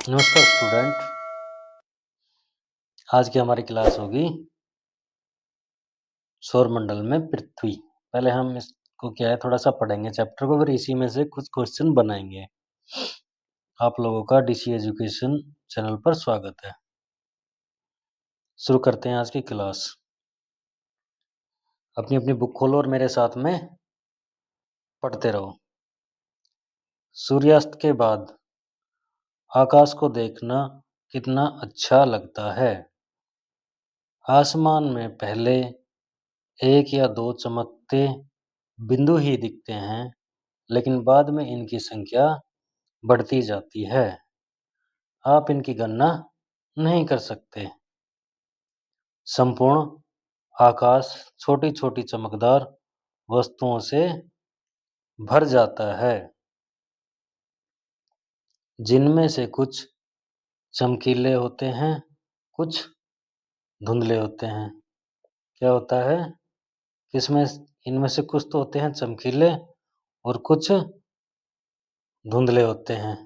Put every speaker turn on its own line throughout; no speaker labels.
नमस्कार स्टूडेंट। आज की हमारी क्लास होगी सौरमंडल में पृथ्वी। पहले हम इसको क्या है थोड़ा सा पढ़ेंगे चैप्टर को, फिर इसी में से कुछ क्वेश्चन बनाएंगे। आप लोगों का डीसी एजुकेशन चैनल पर स्वागत है। शुरू करते हैं आज की क्लास। अपनी अपनी बुक खोलो और मेरे साथ में पढ़ते रहो। सूर्यास्त के बाद आकाश को देखना कितना अच्छा लगता है। आसमान में पहले एक या दो चमकते बिंदु ही दिखते हैं, लेकिन बाद में इनकी संख्या बढ़ती जाती है। आप इनकी गणना नहीं कर सकते। संपूर्ण आकाश छोटी-छोटी चमकदार वस्तुओं से भर जाता है, जिनमें से कुछ चमकीले होते हैं, कुछ धुंधले होते हैं। क्या होता है? किसमें इनमें से कुछ तो होते हैं चमकीले और कुछ धुंधले होते हैं।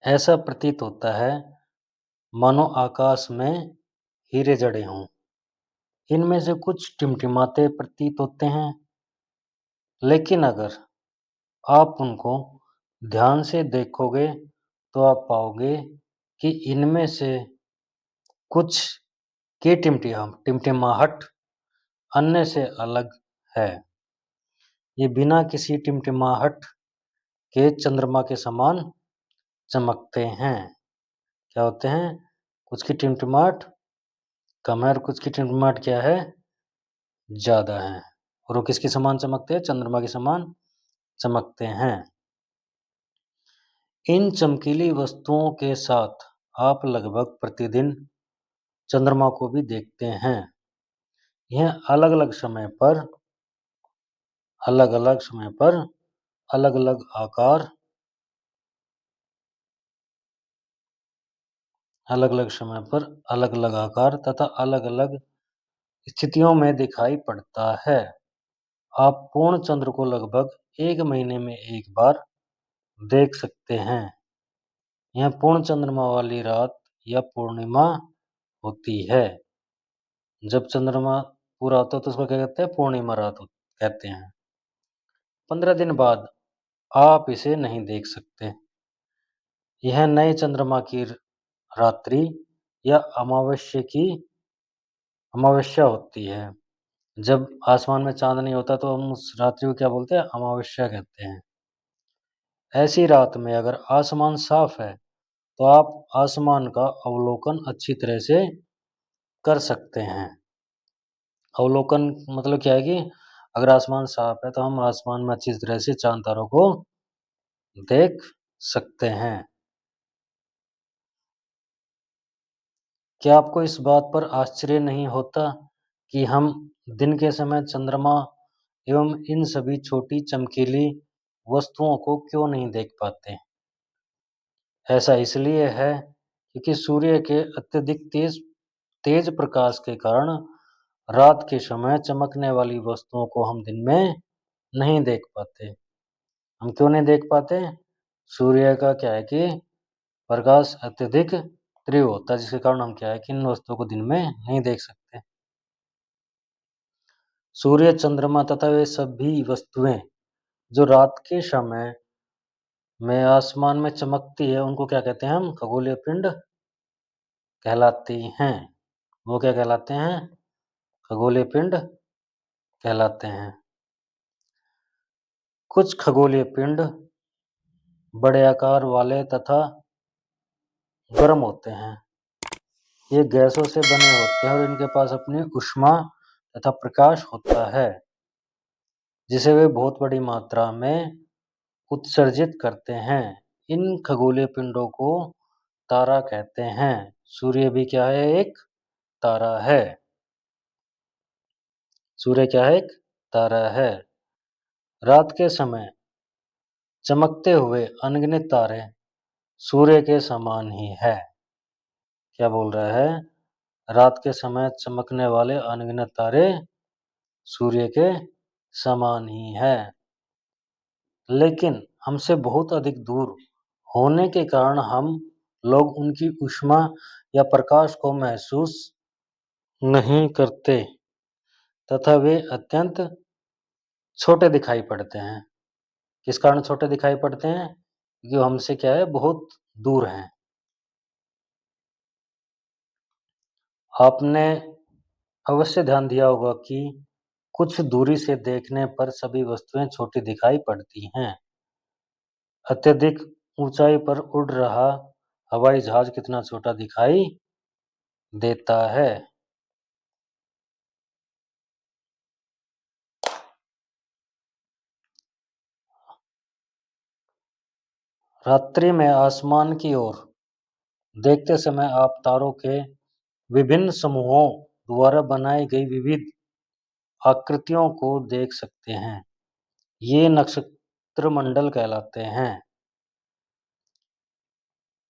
ऐसा प्रतीत होता है मानो आकाश में हीरे जड़े हों। इनमें से कुछ टिमटिमाते प्रतीत होते हैं, लेकिन अगर आप उनको ध्यान से देखोगे तो आप पाओगे कि इनमें से कुछ की टिमटिमाहट अन्य से अलग है। ये बिना किसी टिमटिमाहट के चंद्रमा के समान चमकते हैं। क्या होते हैं? कुछ की टिमटिमाहट कम है और कुछ की टिमटिमाहट क्या है? ज़्यादा है। और वो किसके समान चमकते हैं? चंद्रमा के समान चमकते हैं। इन चमकीली वस्तुओं के साथ आप लगभग प्रतिदिन चंद्रमा को भी देखते हैं। यह अलग-अलग समय पर अलग-अलग समय पर अलग-अलग आकार अलग-अलग समय पर अलग-अलग आकार तथा अलग-अलग स्थितियों में दिखाई पड़ता है। आप पूर्ण चंद्र को लगभग 1 महीने में एक बार देख सकते हैं। यह पूर्ण चंद्रमा वाली रात या पूर्णिमा होती है। जब चंद्रमा पूरा होता है तो उसको क्या कहते हैं? पूर्णिमा रात कहते हैं। 15 दिन बाद आप इसे नहीं देख सकते। यह नए चंद्रमा की रात्रि या अमावस्या होती है। जब आसमान में चांद नहीं होता तो हम उस रात्रि को क्या बोलते हैं? अमावस्या कहते हैं। ऐसी रात में अगर आसमान साफ है तो आप आसमान का अवलोकन अच्छी तरह से कर सकते हैं। अवलोकन मतलब क्या है कि अगर आसमान साफ है तो हम आसमान में अच्छी तरह से चांद तारों को देख सकते हैं। क्या आपको इस बात पर आश्चर्य नहीं होता कि हम दिन के समय चंद्रमा एवं इन सभी छोटी चमकीली वस्तुओं को क्यों नहीं देख पाते? ऐसा इसलिए है क्योंकि सूर्य के अत्यधिक तेज तेज प्रकाश के कारण रात के समय चमकने वाली वस्तुओं को हम दिन में नहीं देख पाते। हम क्यों नहीं देख पाते? सूर्य का क्या है कि प्रकाश अत्यधिक तीव्र होता है, जिसके कारण हम क्या है कि इन वस्तुओं को दिन में नहीं देख सकते। सूर्य, चंद्रमा तथा वे सभी वस्तुएं जो रात के समय में आसमान में चमकती है, उनको क्या कहते हैं हम? खगोलीय पिंड कहलाती हैं। वो क्या कहलाते हैं? खगोलीय पिंड कहलाते हैं। कुछ खगोलीय पिंड बड़े आकार वाले तथा गर्म होते हैं। ये गैसों से बने होते हैं और इनके पास अपनी ऊष्मा तथा प्रकाश होता है, जिसे वे बहुत बड़ी मात्रा में उत्सर्जित करते हैं। इन खगोलीय पिंडों को तारा कहते हैं। सूर्य भी क्या है? एक तारा है। सूर्य क्या है? एक तारा है। रात के समय चमकते हुए अनगिनत तारे सूर्य के समान ही है। क्या बोल रहा है? रात के समय चमकने वाले अनगिनत तारे सूर्य के समान ही है। लेकिन हमसे बहुत अधिक दूर होने के कारण हम लोग उनकी ऊष्मा या प्रकाश को महसूस नहीं करते तथा वे अत्यंत छोटे दिखाई पड़ते हैं। किस कारण छोटे दिखाई पड़ते हैं? क्योंकि वो हमसे क्या है, बहुत दूर हैं। आपने अवश्य ध्यान दिया होगा कि कुछ दूरी से देखने पर सभी वस्तुएं छोटी दिखाई पड़ती हैं। अत्यधिक ऊंचाई पर उड़ रहा हवाई जहाज कितना छोटा दिखाई देता है। रात्रि में आसमान की ओर देखते समय आप तारों के विभिन्न समूहों द्वारा बनाई गई विविध आकृतियों को देख सकते हैं। ये नक्षत्र मंडल कहलाते हैं।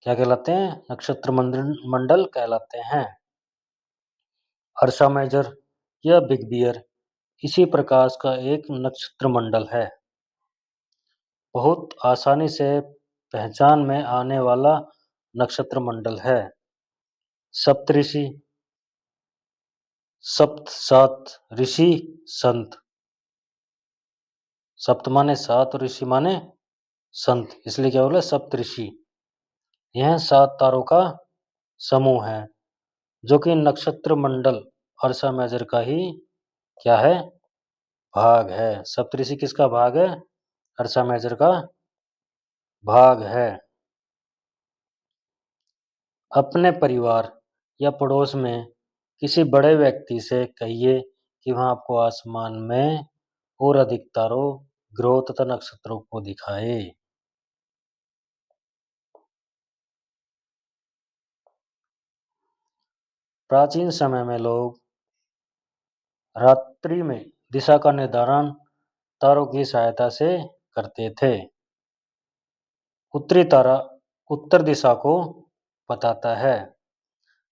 क्या कहलाते हैं? नक्षत्र मंडल कहलाते हैं। अर्सा मेजर या बिग बियर इसी प्रकार का एक नक्षत्र मंडल है। बहुत आसानी से पहचान में आने वाला नक्षत्र मंडल है। सप्तऋषि, सप्त सात, ऋषि संत। सप्त माने सात और ऋषि माने संत, इसलिए क्या बोला? सप्तऋषि। यह 7 तारों का समूह है जो कि नक्षत्र मंडल अर्सा मेजर का ही क्या है? भाग है। सप्तऋषि किसका भाग है? अर्सा मेजर का भाग है। अपने परिवार या पड़ोस में किसी बड़े व्यक्ति से कहिए कि वह आपको आसमान में और अधिक तारों, ग्रहों तथा नक्षत्रों को दिखाए। प्राचीन समय में लोग रात्रि में दिशा का निर्धारण तारों की सहायता से करते थे। उत्तरी तारा उत्तर दिशा को बताता है।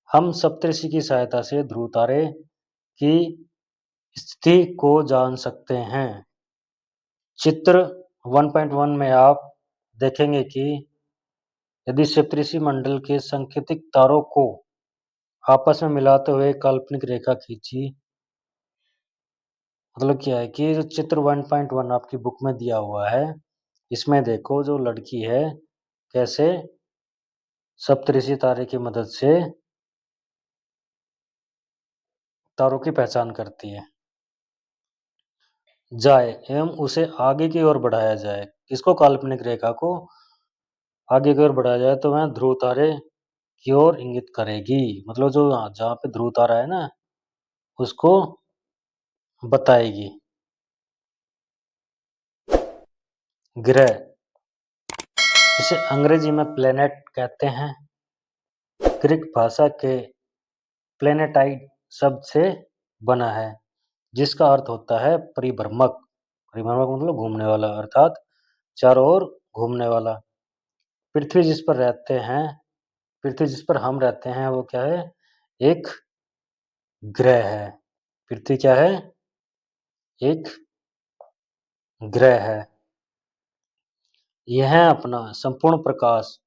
हम सप्तऋषि की सहायता से ध्रुव तारे की स्थिति को जान सकते हैं। चित्र 1.1 में आप देखेंगे कि यदि सप्तऋषि मंडल के सांकेतिक तारों को आपस में मिलाते हुए एक काल्पनिक रेखा खींची, मतलब क्या है कि जो चित्र 1.1 आपकी बुक में दिया हुआ है, इसमें देखो जो लड़की है कैसे सप्तऋषि तारे की मदद से तारों की पहचान करती है। जाए एवं उसे आगे की ओर बढ़ाया जाए। किसको? काल्पनिक रेखा को आगे की ओर बढ़ाया जाए तो वह ध्रुव तारे की ओर इंगित करेगी। मतलब जो जहाँ पे ध्रुव तारा है ना, उसको बताएगी। ग्रह, जिसे अंग्रेजी में प्लेनेट कहते हैं, ग्रीक भाषा के प्लेनेटाइड शब्द से बना है, जिसका अर्थ होता है परिभ्रमक। परिभ्रमक मतलब घूमने वाला, अर्थात चारों ओर घूमने वाला। पृथ्वी जिस पर रहते हैं, पृथ्वी जिस पर हम रहते हैं, वो क्या है? एक ग्रह है। पृथ्वी क्या है? एक ग्रह है। यह अपना संपूर्ण प्रकाश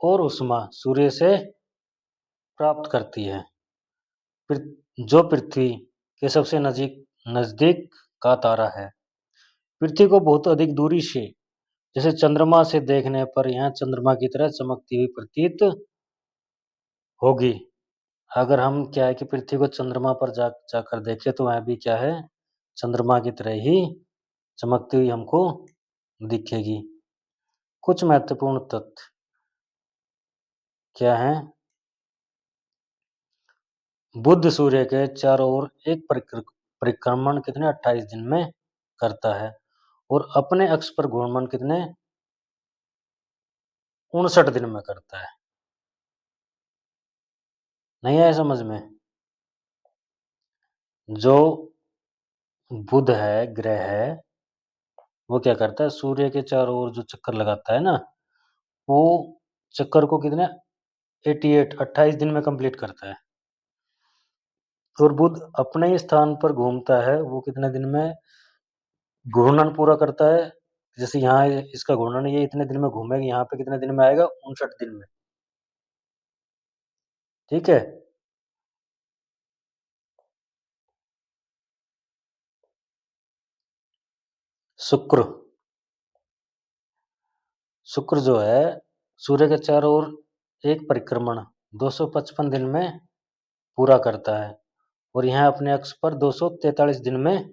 और ऊष्मा सूर्य से प्राप्त करती है। जो पृथ्वी के सबसे नजदीक का तारा है। पृथ्वी को बहुत अधिक दूरी से, जैसे चंद्रमा से देखने पर यह चंद्रमा की तरह चमकती हुई प्रतीत होगी। अगर हम क्या है कि पृथ्वी को चंद्रमा पर जाकर देखें तो वह भी क्या है? चंद्रमा की तरह ही चमकती हुई हमको दिखेगी। कुछ महत्वपूर्ण तथ्य क्या हैं? बुध सूर्य के चारों ओर एक परिक्रमण कितने 28 दिन में करता है और अपने अक्ष पर घूर्णन कितने 59 दिन में करता है। नहीं आया समझ में? जो बुध है, ग्रह है, वो क्या करता है? सूर्य के चारों ओर जो चक्कर लगाता है ना, वो चक्कर को कितने 28 दिन में कंप्लीट करता है। और बुध अपने ही स्थान पर घूमता है, वो कितने दिन में घूर्णन पूरा करता है? जैसे यहाँ इसका घूर्णन ये इतने दिन में घूमेगा, यहाँ पे कितने दिन में आएगा? 59 दिन में। ठीक है? शुक्र शुक्र जो है सूर्य के चारों ओर एक परिक्रमण 255 दिन में पूरा करता है और यहाँ अपने अक्ष पर 243 दिन में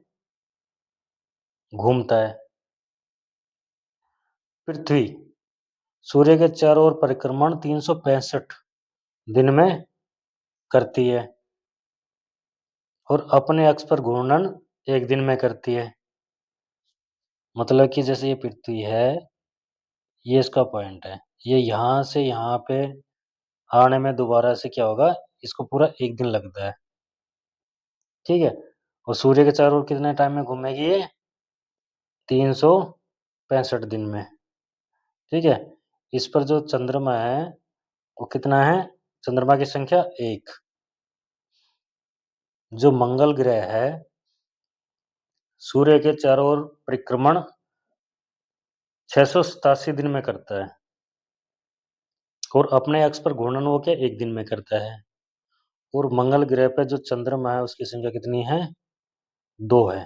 घूमता है। पृथ्वी सूर्य के चारों ओर परिक्रमण 365 दिन में करती है और अपने अक्ष पर घूर्णन 1 दिन में करती है। मतलब कि जैसे ये पृथ्वी है, ये इसका पॉइंट है। ये यहाँ से यहाँ पे आने में दोबारा से क्या होगा? इसको पूरा 1 दिन लगता है। ठीक है? और सूर्य के चारों ओर कितने टाइम में घूमेगी ये? 365 दिन में। ठीक है? इस पर जो चंद्रमा है वो कितना है? चंद्रमा की संख्या 1। जो मंगल ग्रह है सूर्य के चारों ओर परिक्रमण 687 दिन में करता है और अपने अक्ष पर घूर्णन वो क्या 1 दिन में करता है। और मंगल ग्रह पे जो चंद्रमा है उसकी संख्या कितनी है? 2 है।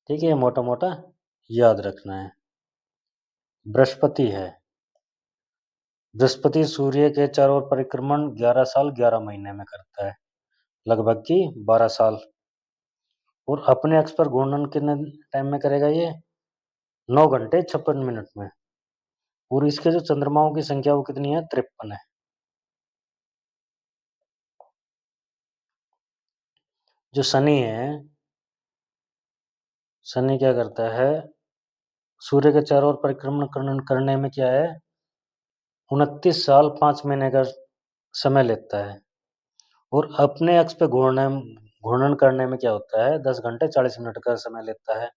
ठीक है? मोटा-मोटा याद रखना है। बृहस्पति है। बृहस्पति सूर्य के चारों ओर परिक्रमण 11 साल 11 महीने में करता है, लगभग की 12 साल। और अपने अक्ष पर घूर्णन कितने टाइम में करेगा ये? 9 घंटे 56 मिनट में। और इसके जो चंद्रमाओं की संख्या वो कितनी है? 53 है। जो शनि है, शनि क्या करता है? सूर्य के चारों ओर परिक्रमण करने में क्या है? 29 साल 5 महीने का समय लेता है और अपने अक्ष पे घूर्णन करने में क्या होता है? 10 घंटे 40 मिनट का समय लेता है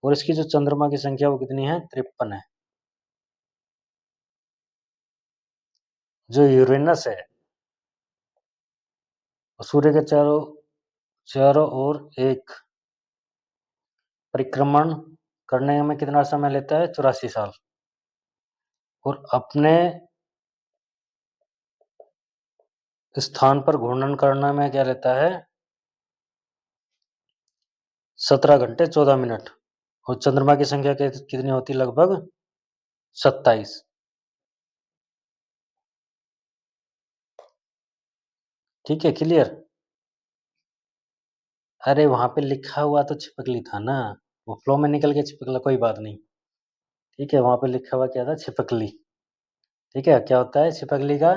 और इसकी जो चंद्रमा की संख्या वो कितनी है? 53 है। जो यूरेनस है सूर्य के चारों चारों ओर एक परिक्रमण करने में कितना समय लेता है? 84 साल और अपने स्थान पर घूर्णन करने में क्या लेता है? 17 घंटे 14 मिनट और चंद्रमा की संख्या कितनी होती है? लगभग 27। ठीक है, क्लियर? अरे वहां पे लिखा हुआ तो छिपकली था ना, वो फ्लो में निकल के छिपकला, कोई बात नहीं। ठीक है, वहां पे लिखा हुआ क्या था? छिपकली। ठीक है, क्या होता है छिपकली का?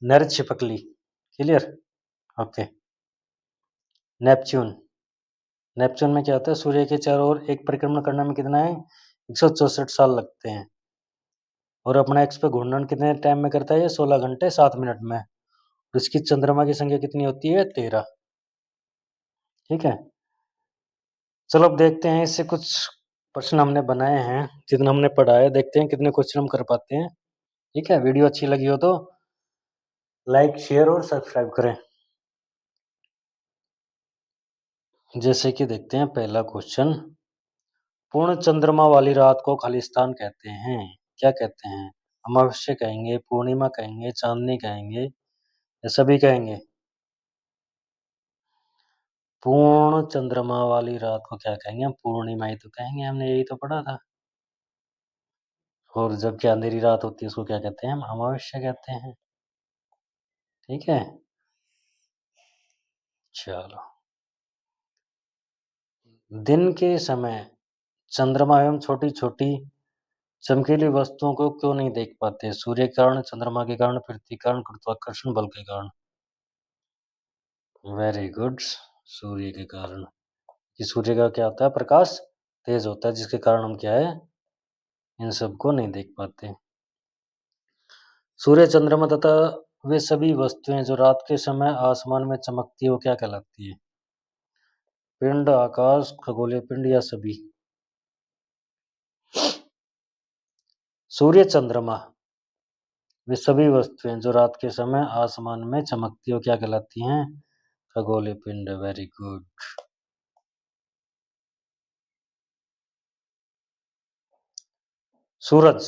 नर छिपकली। क्लियर? ओके। नेपच्यून नेपच्यून में क्या होता है? सूर्य के चारों ओर एक परिक्रमण करने में कितना है? 164 साल लगते हैं और अपने एक्स पे घूर्णन कितने टाइम में करता है? ये 16 घंटे 7 मिनट में। और इसकी चंद्रमा की संख्या कितनी होती है? 13। ठीक है, चलो अब देखते हैं इससे कुछ प्रश्न हमने बनाए हैं, जितना हमने पढ़ा है, देखते हैं कितने क्वेश्चन हम कर पाते हैं। ठीक है, वीडियो अच्छी लगी हो तो लाइक शेयर और सब्सक्राइब करें। जैसे कि देखते हैं पहला क्वेश्चन, पूर्ण चंद्रमा वाली रात को खालिस्तान कहते हैं, क्या कहते हैं? अमावस्या कहेंगे, पूर्णिमा कहेंगे, चांदनी कहेंगे या सभी कहेंगे? पूर्ण चंद्रमा वाली रात को क्या कहेंगे? हम पूर्णिमा ही तो कहेंगे, हमने यही तो पढ़ा था। और जब क्या अंधेरी रात होती है उसको क्या कहते हैं? हम अमावस्या कहते हैं। ठीक है, चलो। दिन के समय चंद्रमा एवं छोटी-छोटी चमकीली वस्तुओं को क्यों नहीं देख पाते? सूर्य के कारण, चंद्रमा के कारण, पृथ्वी के कारण, गुरुत्वाकर्षण बल के कारण। वेरी गुड, सूर्य के कारण। कि सूर्य का क्या होता है? प्रकाश तेज होता है, जिसके कारण हम क्या है? इन सबको नहीं देख पाते। सूर्य, चंद्रमा तथा वे सभी वस्तुएं जो रात के समय आसमान में चमकती है वो क्या कहलाती है? पिंड, आकाश, खगोलीय पिंड या सभी? सूर्य, चंद्रमा वे सभी वस्तुएं जो रात के समय आसमान में चमकती है वो क्या कहलाती हैं? खगोलीय पिंड। Very good. सूरज,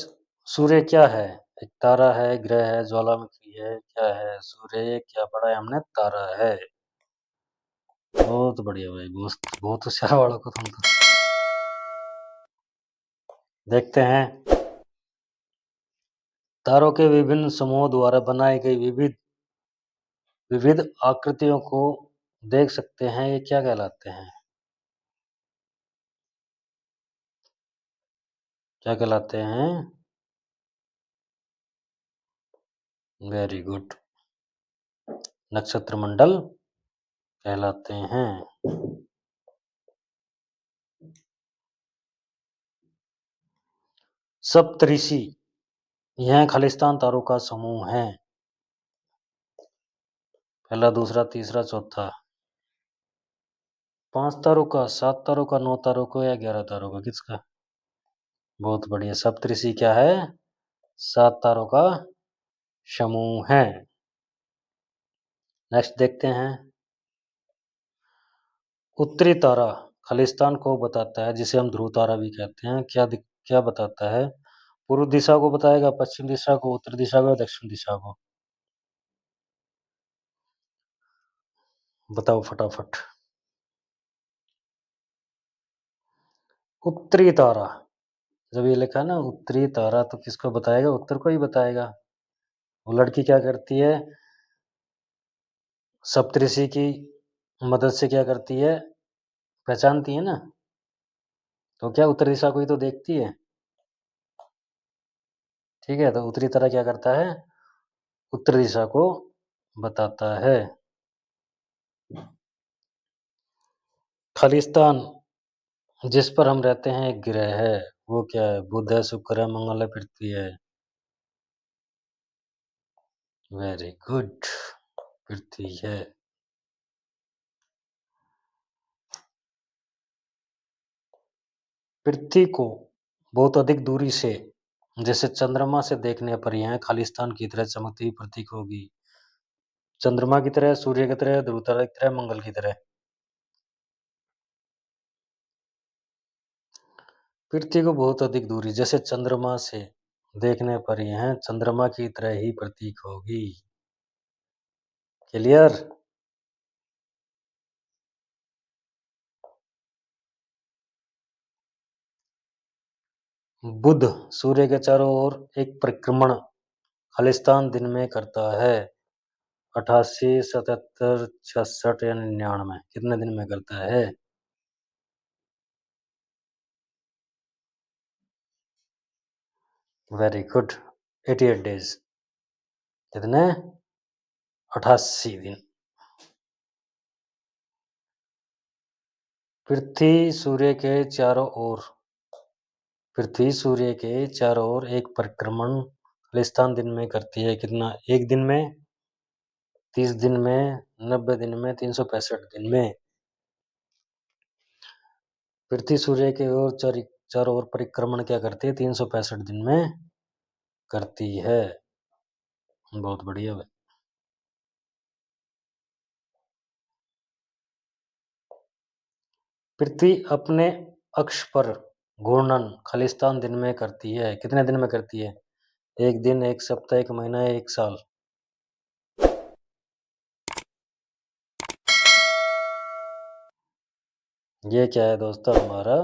सूर्य क्या है? एक तारा है, ग्रह है, ज्वालामुखी है, क्या है? सूर्य क्या पढ़ा है हमने? तारा है। बहुत बढ़िया भाई, बहुत बहुत होशियार बालक हो तुम तो। देखते हैं, तारों के विभिन्न समूहों द्वारा बनाई गई विविध आकृतियों को देख सकते हैं, ये क्या कहलाते हैं? क्या कहलाते हैं? वेरी गुड, नक्षत्र मंडल कहलाते हैं। सप्तऋषि, यह खालिस्तान तारों का समूह है। पहला, दूसरा, तीसरा, चौथा। 5 तारों का, 7 तारों का, 9 तारों का या 11 तारों का, किसका? बहुत बढ़िया, सप्तऋषि क्या है? 7 तारों का समूह है। नेक्स्ट देखते हैं, उत्तरी तारा खालिस्तान को बताता है, जिसे हम ध्रुव तारा भी कहते हैं। क्या बताता है? पूर्व दिशा को बताएगा, पश्चिम दिशा को, उत्तर दिशा को या दक्षिण दिशा को? बताओ फटाफट। उत्तरी तारा, जब ये लिखा है ना उत्तरी तारा, तो किसको बताएगा? उत्तर को ही बताएगा। वो लड़की क्या करती है? सप्तऋषि की मदद से क्या करती है? पहचानती है ना, तो क्या उत्तर दिशा को ही तो देखती है। ठीक है, तो उत्तरी तारा क्या करता है? उत्तर दिशा को बताता है। खालिस्तान जिस पर हम रहते हैं एक ग्रह है, वो क्या है? बुध है, शुक्र है, मंगल है, पृथ्वी है। वेरी गुड, पृथ्वी है। पृथ्वी को बहुत अधिक दूरी से, जैसे चंद्रमा से देखने पर यह खालिस्तान की तरह चमकती हुई प्रतीक होगी। चंद्रमा की तरह, सूर्य की तरह, ध्रुव तारा की तरह, मंगल की तरह। पृथ्वी को बहुत अधिक दूरी, जैसे चंद्रमा से देखने पर यह चंद्रमा की तरह ही प्रतीक होगी। क्लियर? बुध सूर्य के चारों ओर एक परिक्रमण खालिस्तान दिन में करता है। 88, 77, 66 या 99, कितने दिन में करता है? Very good, 88 days. कितने? 88 दिन। पृथ्वी सूर्य के चारों ओर पृथ्वी सूर्य के चारों ओर एक परिक्रमण खालिस्तान दिन में करती है। कितना? एक दिन में, 30 दिन में, 90 दिन में, 365 दिन में। पृथ्वी सूर्य के ओर चारों ओर परिक्रमण क्या करती है? 365 दिन में करती है। बहुत बढ़िया भाई। पृथ्वी अपने अक्ष पर घूर्णन खालिस्तान दिन में करती है। कितने दिन में करती है? एक दिन, एक सप्ताह, एक महीना, एक साल? ये क्या है दोस्तों? हमारा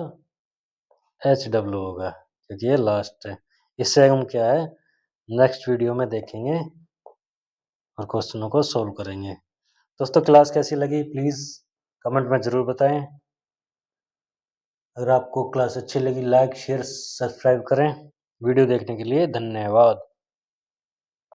HW होगा, क्योंकि ये लास्ट है। इससे हम क्या है, नेक्स्ट वीडियो में देखेंगे और क्वेश्चनों को सोल्व करेंगे। दोस्तों, क्लास कैसी लगी प्लीज़ कमेंट में ज़रूर बताएं। अगर आपको क्लास अच्छी लगी, लाइक, शेयर, सब्सक्राइब करें। वीडियो देखने के लिए धन्यवाद।